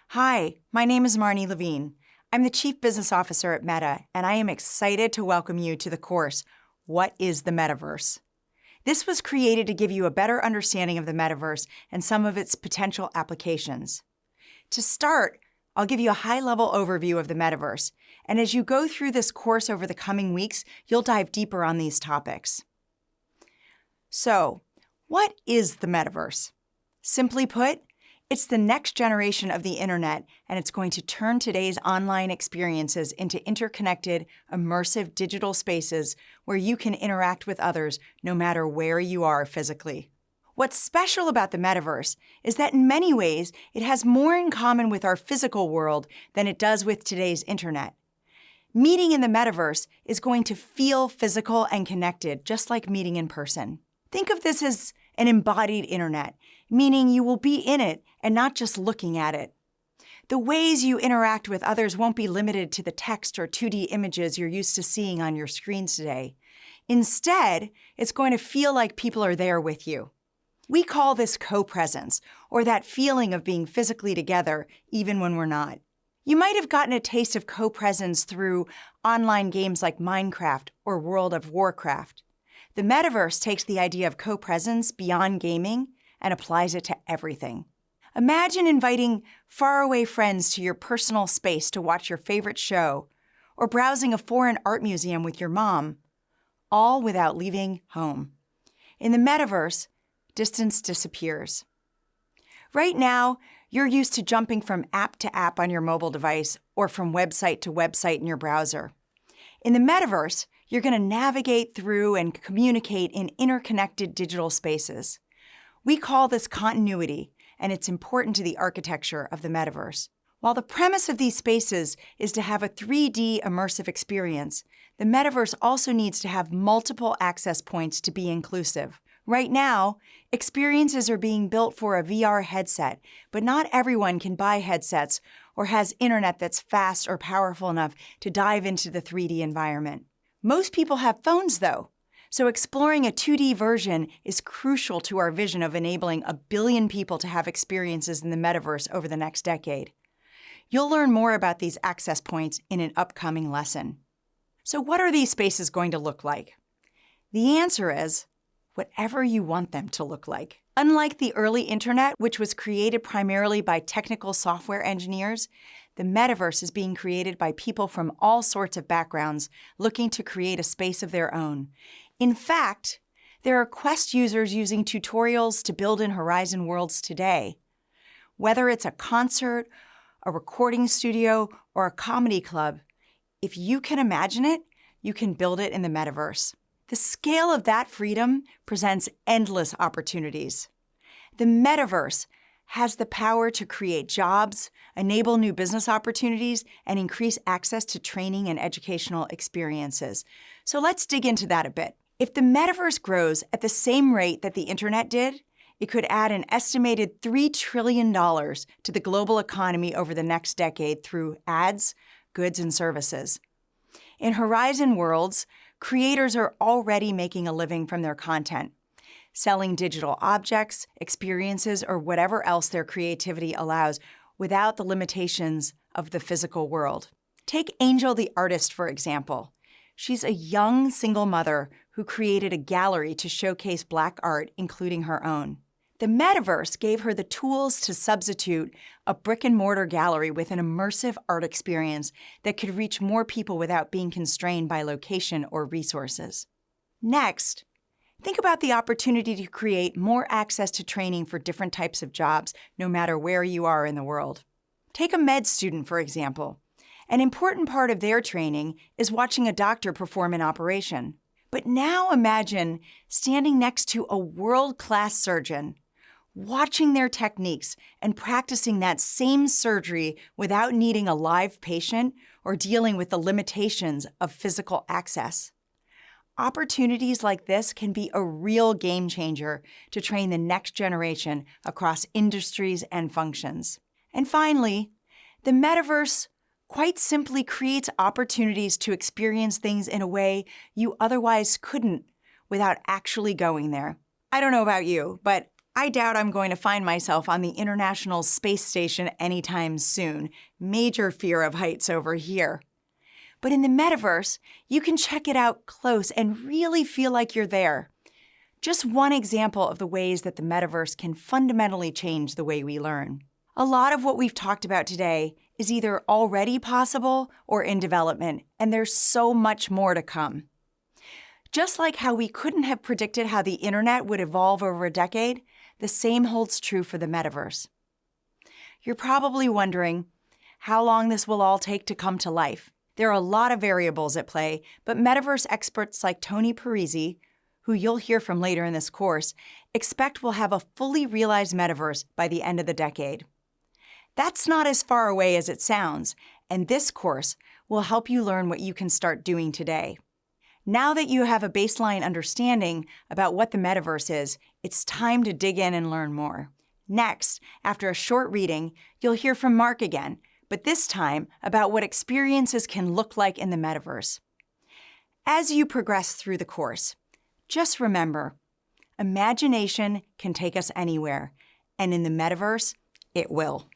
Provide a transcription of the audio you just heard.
Hi, my name is Marnie Levine. I'm the Chief Business Officer at Meta, and I am excited to welcome you to the course, What is the Metaverse? This was created to give you a better understanding of the Metaverse and some of its potential applications. To start, I'll give you a high-level overview of the Metaverse, and as you go through this course over the coming weeks, you'll dive deeper on these topics. So, what is the Metaverse? Simply put, it's the next generation of the internet, and it's going to turn today's online experiences into interconnected, immersive digital spaces where you can interact with others no matter where you are physically. What's special about the Metaverse is that in many ways, it has more in common with our physical world than it does with today's internet. Meeting in the Metaverse is going to feel physical and connected, just like meeting in person. Think of this as an embodied internet, meaning you will be in it and not just looking at it. The ways you interact with others won't be limited to the text or 2D images you're used to seeing on your screens today. Instead, it's going to feel like people are there with you. We call this co-presence, or that feeling of being physically together even when we're not. You might have gotten a taste of co-presence through online games like Minecraft or World of Warcraft. The Metaverse takes the idea of co-presence beyond gaming and applies it to everything. Imagine inviting faraway friends to your personal space to watch your favorite show, or browsing a foreign art museum with your mom, all without leaving home. In the Metaverse, distance disappears. Right now, you're used to jumping from app to app on your mobile device or from website to website in your browser. In the Metaverse, you're going to navigate through and communicate in interconnected digital spaces. We call this continuity, and it's important to the architecture of the Metaverse. While the premise of these spaces is to have a 3D immersive experience, the Metaverse also needs to have multiple access points to be inclusive. Right now, experiences are being built for a VR headset, but not everyone can buy headsets or has internet that's fast or powerful enough to dive into the 3D environment. Most people have phones, though, so exploring a 2D version is crucial to our vision of enabling 1 billion people to have experiences in the Metaverse over the next decade. You'll learn more about these access points in an upcoming lesson. So what are these spaces going to look like? The answer is whatever you want them to look like. Unlike the early internet, which was created primarily by technical software engineers, the Metaverse is being created by people from all sorts of backgrounds looking to create a space of their own. In fact, there are Quest users using tutorials to build in Horizon worlds today. Whether it's a concert, a recording studio, or a comedy club, if you can imagine it, you can build it in the Metaverse. The scale of that freedom presents endless opportunities. The Metaverse has the power to create jobs, enable new business opportunities, and increase access to training and educational experiences. So let's dig into that a bit. If the Metaverse grows at the same rate that the internet did, it could add an estimated $3 trillion to the global economy over the next decade through ads, goods, and services. In Horizon worlds, creators are already making a living from their content, selling digital objects, experiences, or whatever else their creativity allows without the limitations of the physical world. Take Angel the artist, for example. She's a young single mother who created a gallery to showcase Black art, including her own. The Metaverse gave her the tools to substitute a brick-and-mortar gallery with an immersive art experience that could reach more people without being constrained by location or resources. Next, think about the opportunity to create more access to training for different types of jobs, no matter where you are in the world. Take a med student, for example. An important part of their training is watching a doctor perform an operation. But now imagine standing next to a world-class surgeon, watching their techniques and practicing that same surgery without needing a live patient or dealing with the limitations of physical access. Opportunities like this can be a real game changer to train the next generation across industries and functions. And finally, the Metaverse quite simply creates opportunities to experience things in a way you otherwise couldn't without actually going there. I don't know about you, but I doubt I'm going to find myself on the International Space Station anytime soon. Major fear of heights over here. But in the metaverse, you can check it out close and really feel like you're there. Just one example of the ways that the metaverse can fundamentally change the way we learn. A lot of what we've talked about today is either already possible or in development, and there's so much more to come. Just like how we couldn't have predicted how the internet would evolve over a decade, the same holds true for the metaverse. You're probably wondering how long this will all take to come to life. There are a lot of variables at play, but metaverse experts like Tony Parisi, who you'll hear from later in this course, expect we'll have a fully realized metaverse by the end of the decade. That's not as far away as it sounds, and this course will help you learn what you can start doing today. Now that you have a baseline understanding about what the metaverse is, it's time to dig in and learn more. Next, after a short reading, you'll hear from Mark again, but this time about what experiences can look like in the metaverse. As you progress through the course, just remember, imagination can take us anywhere, and in the metaverse, it will.